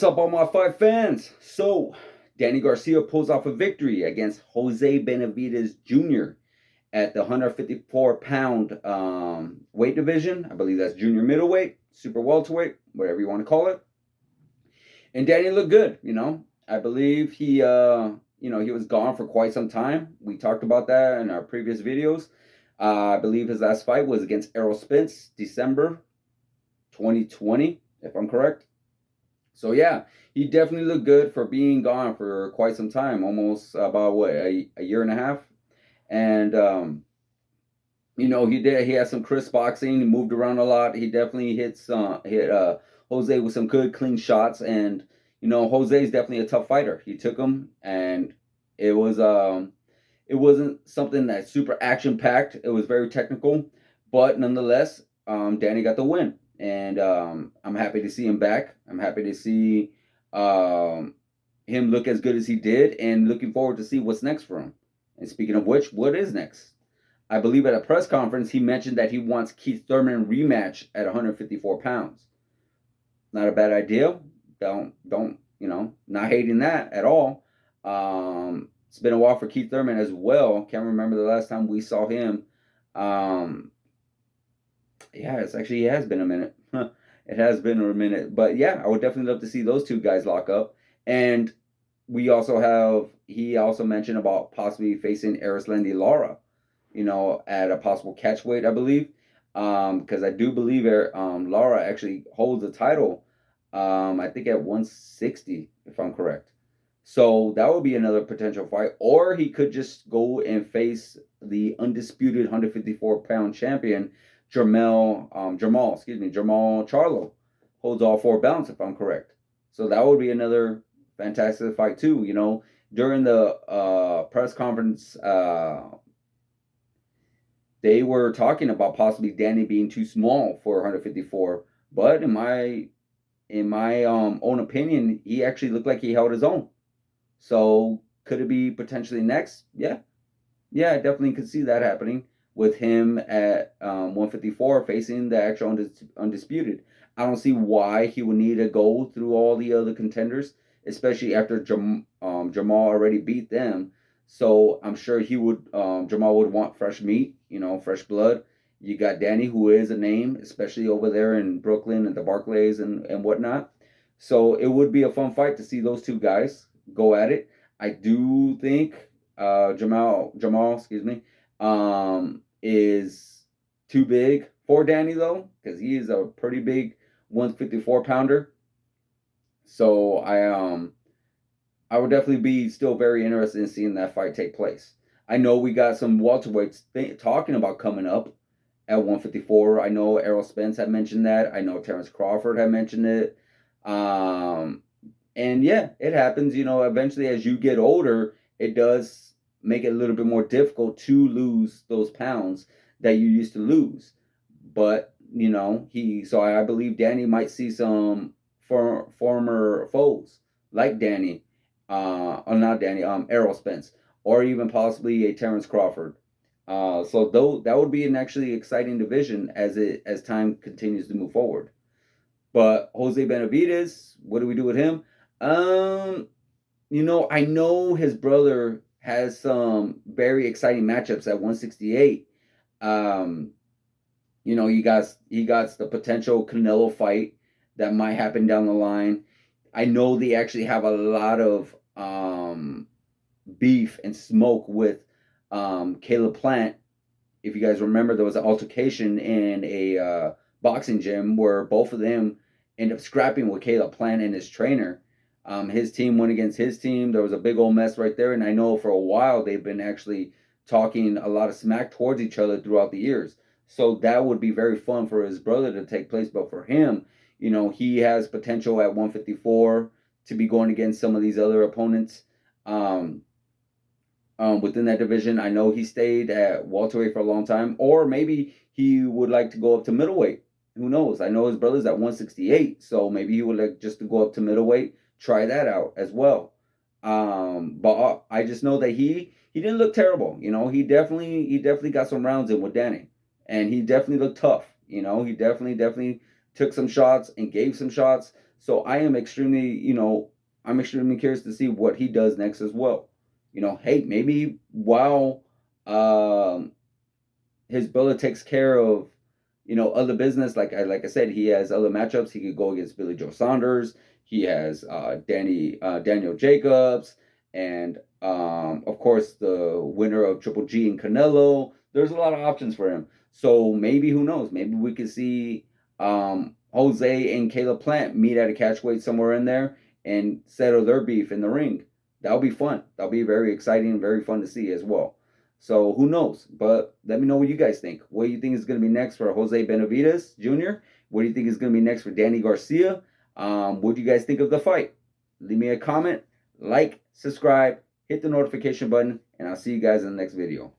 What's up, all my fight fans? So, Danny Garcia pulls off a victory against Jose Benavidez Jr. at the 154-pound weight division. I believe that's junior middleweight, super welterweight, whatever you want to call it. And Danny looked good. I believe he was gone for quite some time. We talked about that in our previous videos. I believe his last fight was against Errol Spence, December 2020, if I'm correct. So yeah, he definitely looked good for being gone for quite some time, almost about a year and a half. And he had some crisp boxing. He moved around a lot. He definitely hit Jose with some good clean shots. And Jose is definitely a tough fighter. He took him, and it wasn't something that's super action packed. It was very technical, but nonetheless, Danny got the win. And I'm happy to see him back. I'm happy to see him look as good as he did, and looking forward to see what's next for him. And speaking of which, what is next? I believe at a press conference he mentioned that he wants Keith Thurman rematch at 154 pounds. Not a bad idea. Don't not hating that at all. It's been a while for Keith Thurman as well. Can't remember the last time we saw him. It has been a minute. It has been a minute. But yeah, I would definitely love to see those two guys lock up. And he also mentioned about possibly facing Erislandy Lara, at a possible catch weight, I believe. Because I do believe Lara actually holds the title, I think at 160, if I'm correct. So that would be another potential fight. Or he could just go and face the undisputed 154-pound champion, Jamal Charlo. Holds all four belts, if I'm correct. So that would be another fantastic fight too. During the press conference, they were talking about possibly Danny being too small for 154. But in my own opinion, he actually looked like he held his own. So could it be potentially next? Yeah, I definitely could see that happening with him at 154 facing the actual undisputed. I don't see why he would need to go through all the other contenders, especially after Jamal already beat them. So I'm sure Jamal would want fresh meat, fresh blood. You got Danny, who is a name, especially over there in Brooklyn and the Barclays and whatnot. So it would be a fun fight to see those two guys go at it. I do think Jamal, is too big for Danny though, because he is a pretty big 154 pounder. So I would definitely be still very interested in seeing that fight take place. I know we got some welterweights talking about coming up at 154. I know Errol Spence had mentioned that. I know Terrence Crawford had mentioned it. And yeah, it happens. Eventually as you get older, it does make it a little bit more difficult to lose those pounds that you used to lose. But, so I believe Danny might see some former foes like Danny, or not Danny, Errol Spence, or even possibly a Terrence Crawford. So that would be an actually exciting division as time continues to move forward. But Jose Benavidez, what do we do with him? I know his brother has some very exciting matchups at 168. He got the potential Canelo fight that might happen down the line. I know they actually have a lot of beef and smoke with Caleb Plant. If you guys remember, there was an altercation in a boxing gym where both of them ended up scrapping with Caleb Plant and his trainer. His team went against his team. There was a big old mess right there. And I know for a while they've been actually talking a lot of smack towards each other throughout the years. So that would be very fun for his brother to take place. But for him, he has potential at 154 to be going against some of these other opponents within that division. I know he stayed at welterweight for a long time. Or maybe he would like to go up to middleweight. Who knows? I know his brother's at 168. So maybe he would like just to go up to middleweight. Try that out as well. But I just know that he didn't look terrible. He definitely got some rounds in with Danny, and he definitely looked tough. He definitely took some shots and gave some shots. So I am extremely, I'm extremely curious to see what he does next as well. Hey, maybe while um, his brother takes care of, other business. Like I said, he has other matchups. He could go against Billy Joe Saunders. He has Daniel Jacobs, and of course the winner of Triple G and Canelo. There's a lot of options for him. So maybe, who knows? Maybe we could see Jose and Caleb Plant meet at a catch weight somewhere in there and settle their beef in the ring. That'll be fun. That'll be very exciting and very fun to see as well. So who knows? But let me know what you guys think. What do you think is going to be next for Jose Benavidez Jr.? What do you think is going to be next for Danny Garcia? What do you guys think of the fight? Leave me a comment, like, subscribe, hit the notification button, and I'll see you guys in the next video.